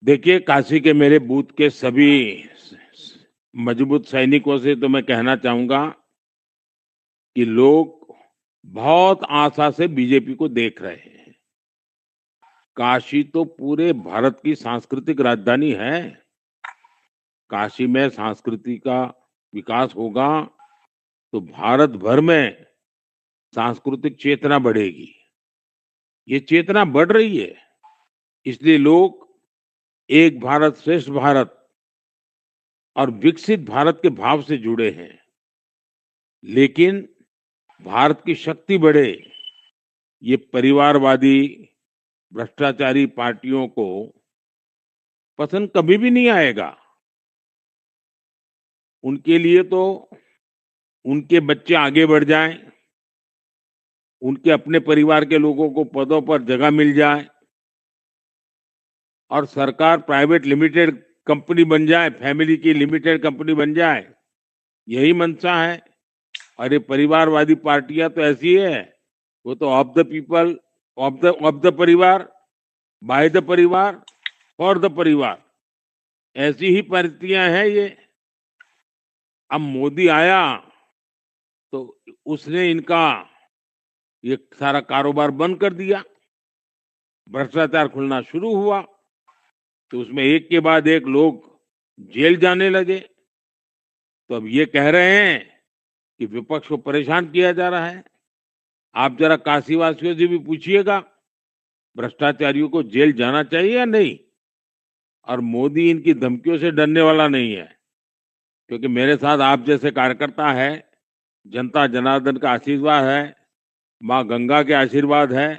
देखिए, काशी के मेरे बूथ के सभी मजबूत सैनिकों से तो मैं कहना चाहूँगा कि लोग बहुत आशा से बीजेपी को देख रहे हैं। काशी तो पूरे भारत की सांस्कृतिक राजधानी है। काशी में संस्कृति का विकास होगा, तो भारत भर में सांस्कृतिक चेतना बढ़ेगी। ये चेतना बढ़ रही है, इसलिए लोग एक भारत श्रेष्ठ भारत और विकसित भारत के भाव से जुड़े हैं। लेकिन भारत की शक्ति बढ़े, ये परिवारवादी भ्रष्टाचारी पार्टियों को पसंद कभी भी नहीं आएगा। उनके लिए तो उनके बच्चे आगे बढ़ जाएं, उनके अपने परिवार के लोगों को पदों पर जगह मिल जाए और सरकार प्राइवेट लिमिटेड कंपनी बन जाए, फैमिली की लिमिटेड कंपनी बन जाए, यही मंशा है। और ये परिवारवादी पार्टियां तो ऐसी है, वो तो of the people, of the परिवार, बाय द परिवार, फॉर द परिवार, ऐसी ही परिस्थितियां हैं ये। अब मोदी आया तो उसने इनका ये सारा कारोबार बंद कर दिया, भ्रष्टाचार खुलना शुरू हुआ, तो उसमें एक के बाद एक लोग जेल जाने लगे। तो अब ये कह रहे हैं कि विपक्ष को परेशान किया जा रहा है। आप जरा काशीवासियों से भी पूछिएगा, भ्रष्टाचारियों को जेल जाना चाहिए या नहीं। और मोदी इनकी धमकियों से डरने वाला नहीं है, क्योंकि मेरे साथ आप जैसे कार्यकर्ता है, जनता जनार्दन का आशीर्वाद है, माँ गंगा के आशीर्वाद है।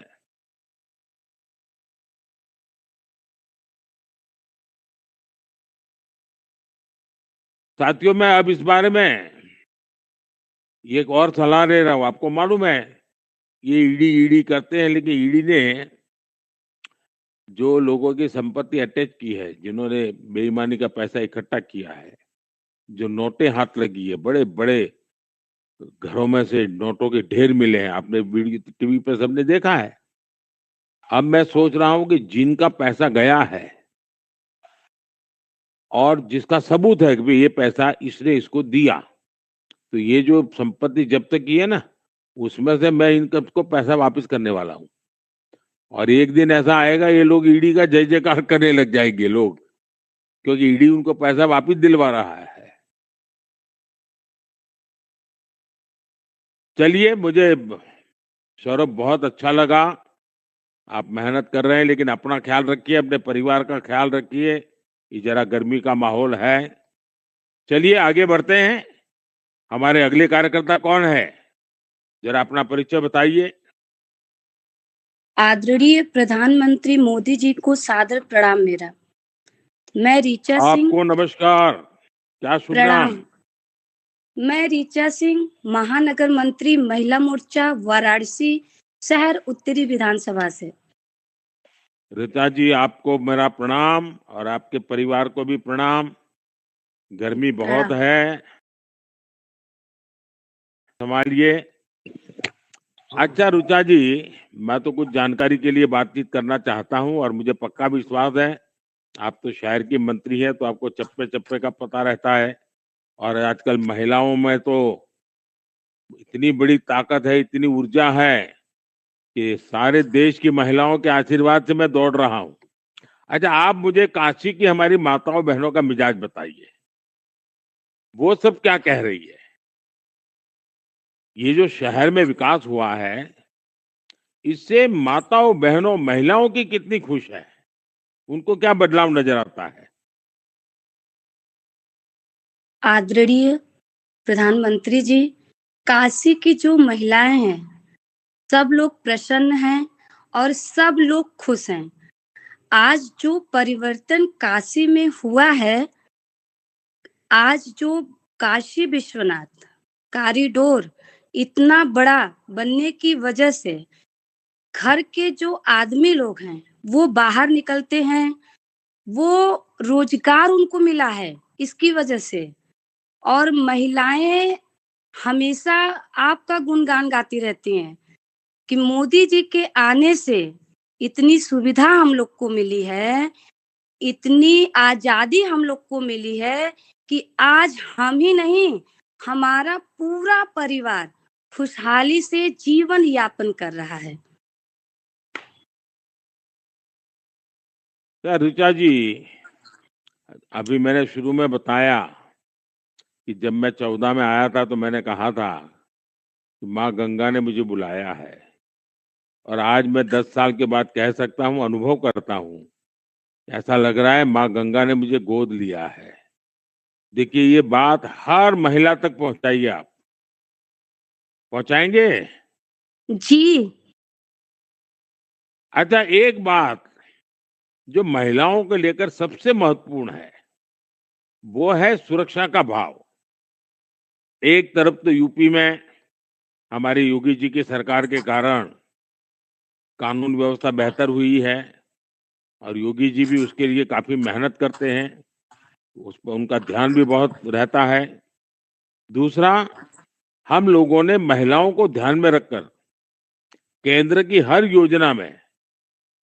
साथियों, मैं अब इस बारे में ये एक और सलाह दे रहा हूँ। आपको मालूम है, ये ईडी ईडी करते हैं, लेकिन ईडी ने जो लोगों की संपत्ति अटैच की है, जिन्होंने बेईमानी का पैसा इकट्ठा किया है, जो नोटें हाथ लगी है, बड़े बड़े घरों में से नोटों के ढेर मिले हैं, आपने वीडियो टीवी पे सबने देखा है। अब मैं सोच रहा हूँ कि जिनका पैसा गया है और जिसका सबूत है कि भाई ये पैसा इसने इसको दिया, तो ये जो संपत्ति जब्त की है ना, उसमें से मैं इनको पैसा वापस करने वाला हूँ। और एक दिन ऐसा आएगा, ये लोग ईडी का जय जयकार करने लग जाएंगे लोग, क्योंकि ईडी उनको पैसा वापस दिलवा रहा है। चलिए, मुझे सौरभ बहुत अच्छा लगा। आप मेहनत कर रहे हैं, लेकिन अपना ख्याल रखिए, अपने परिवार का ख्याल रखिए। ये जरा गर्मी का माहौल है। चलिए आगे बढ़ते हैं। हमारे अगले कार्यकर्ता कौन है, जरा अपना परिचय बताइए। आदरणीय प्रधानमंत्री मोदी जी को सादर प्रणाम मेरा। मैं ऋचा सिंह। आपको नमस्कार, क्या शुभ नाम। प्रणाम। मैं ऋचा सिंह, महानगर मंत्री, महिला मोर्चा, वाराणसी शहर उत्तरी विधानसभा से। ऋचा जी, आपको मेरा प्रणाम और आपके परिवार को भी प्रणाम। गर्मी बहुत प्रणाम। है, संभालिए। अच्छा रुचा जी, मैं तो कुछ जानकारी के लिए बातचीत करना चाहता हूं, और मुझे पक्का विश्वास है आप तो शहर की मंत्री है, तो आपको चप्पे चप्पे का पता रहता है। और आजकल महिलाओं में तो इतनी बड़ी ताकत है, इतनी ऊर्जा है कि सारे देश की महिलाओं के आशीर्वाद से मैं दौड़ रहा हूँ। अच्छा, आप मुझे काशी की हमारी माताओं बहनों का मिजाज बताइए, वो सब क्या कह रही है। ये जो शहर में विकास हुआ है, इससे माताओं बहनों महिलाओं की कितनी खुश है, उनको क्या बदलाव नजर आता है। आदरणीय प्रधानमंत्री जी, काशी की जो महिलाएं हैं, सब लोग प्रसन्न हैं और सब लोग खुश हैं। आज जो परिवर्तन काशी में हुआ है, आज जो काशी विश्वनाथ कॉरिडोर इतना बड़ा बनने की वजह से घर के जो आदमी लोग हैं, वो बाहर निकलते हैं, वो रोजगार उनको मिला है इसकी वजह से। और महिलाएं हमेशा आपका गुणगान गाती रहती हैं कि मोदी जी के आने से इतनी सुविधा हम लोग को मिली है इतनी आजादी हम लोग को मिली है कि आज हम ही नहीं, हमारा पूरा परिवार खुशहाली से जीवन यापन कर रहा है। क्या ऋचा जी, अभी मैंने शुरू में बताया कि जब मैं 14 में आया था तो मैंने कहा था कि माँ गंगा ने मुझे बुलाया है, और आज मैं 10 साल के बाद कह सकता हूँ, अनुभव करता हूँ, ऐसा लग रहा है माँ गंगा ने मुझे गोद लिया है। देखिए, ये बात हर महिला तक पहुंचाइए आप। पहुंचाएंगे? जी। अच्छा, एक बात जो महिलाओं को लेकर सबसे महत्वपूर्ण है, वो है सुरक्षा का भाव। एक तरफ तो यूपी में हमारी योगी जी की सरकार के कारण कानून व्यवस्था बेहतर हुई है, और योगी जी भी उसके लिए काफी मेहनत करते हैं, उस पर उनका ध्यान भी बहुत रहता है। दूसरा, हम लोगों ने महिलाओं को ध्यान में रखकर केंद्र की हर योजना में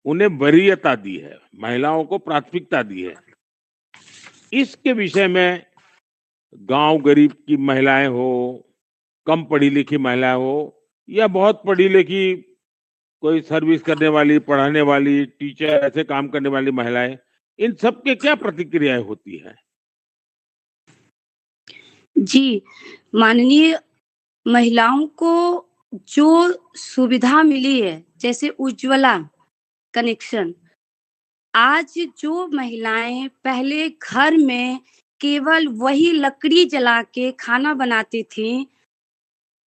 उन्हें वरीयता दी है, महिलाओं को प्राथमिकता दी है। इसके विषय में गांव गरीब की महिलाएं हो, कम पढ़ी लिखी महिलाएं हो, या बहुत पढ़ी लिखी कोई सर्विस करने वाली, पढ़ाने वाली, टीचर, ऐसे काम करने वाली महिलाएं, इन सब के क्या प्रतिक्रियाएं होती है? जी, माननीय महिलाओं को जो सुविधा मिली है, जैसे उज्ज्वला कनेक्शन, आज जो महिलाएं पहले घर में केवल वही लकड़ी जला के खाना बनाती थीं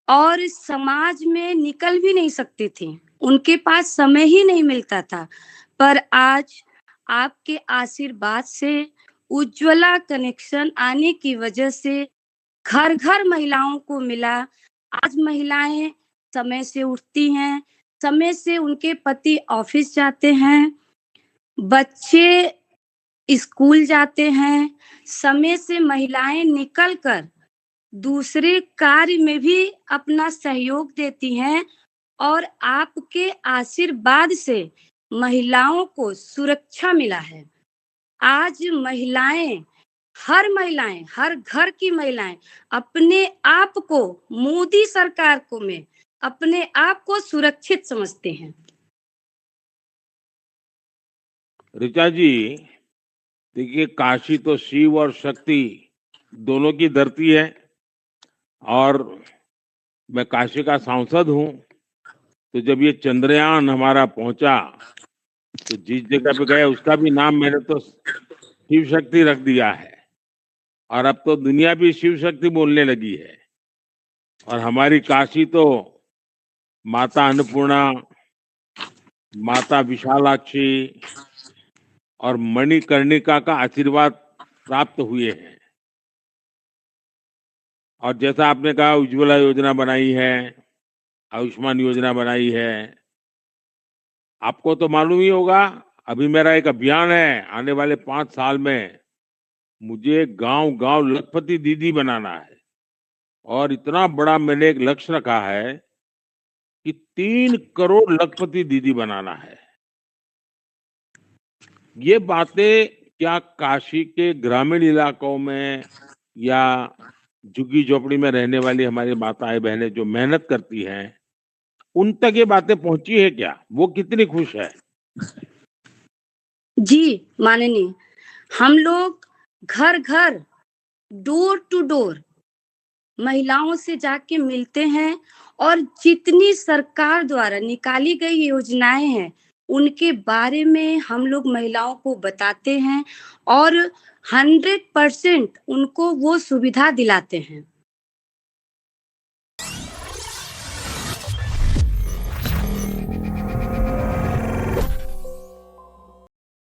और समाज में निकल भी नहीं सकती थीं, उनके पास समय ही नहीं मिलता था। पर आज आपके आशीर्वाद से उज्ज्वला कनेक्शन आने की वजह से घर घर महिलाओं को मिला। आज महिलाएं समय से उठती हैं, समय से उनके पति ऑफिस जाते हैं, बच्चे स्कूल जाते हैं, समय से महिलाएं निकल कर दूसरे कार्य में भी अपना सहयोग देती हैं, और आपके आशीर्वाद से महिलाओं को सुरक्षा मिला है। आज महिलाएं, हर घर की महिलाएं अपने आप को, मोदी सरकार को में अपने आप को सुरक्षित समझते हैं। ऋचा जी, देखिए, काशी तो शिव और शक्ति दोनों की धरती है, और मैं काशी का सांसद हूँ। तो जब ये चंद्रयान हमारा पहुंचा, तो जिस जगह पे गया उसका भी नाम मैंने तो शिव शक्ति रख दिया है, और अब तो दुनिया भी शिव शक्ति बोलने लगी है। और हमारी काशी तो माता अन्नपूर्णा, माता विशालाक्षी और मणिकर्णिका का आशीर्वाद प्राप्त हुए हैं। और जैसा आपने कहा, उज्ज्वला योजना बनाई है, आयुष्मान योजना बनाई है। आपको तो मालूम ही होगा, अभी मेरा एक अभियान है, आने वाले 5 साल में मुझे गांव गांव लखपति दीदी बनाना है। और इतना बड़ा मैंने एक लक्ष्य रखा है कि 3 करोड़ लखपति दीदी बनाना है। ये बातें क्या काशी के ग्रामीण इलाकों में या झुग्गी झोपड़ी में रहने वाली हमारी माताएं बहनें जो मेहनत करती हैं, उन तक ये बातें पहुंची है क्या? वो कितनी खुश है? जी, माननीय, हम लोग घर घर, डोर टू डोर महिलाओं से जाके मिलते हैं, और जितनी सरकार द्वारा निकाली गई योजनाएं हैं उनके बारे में हम लोग महिलाओं को बताते हैं, और 100% उनको वो सुविधा दिलाते हैं।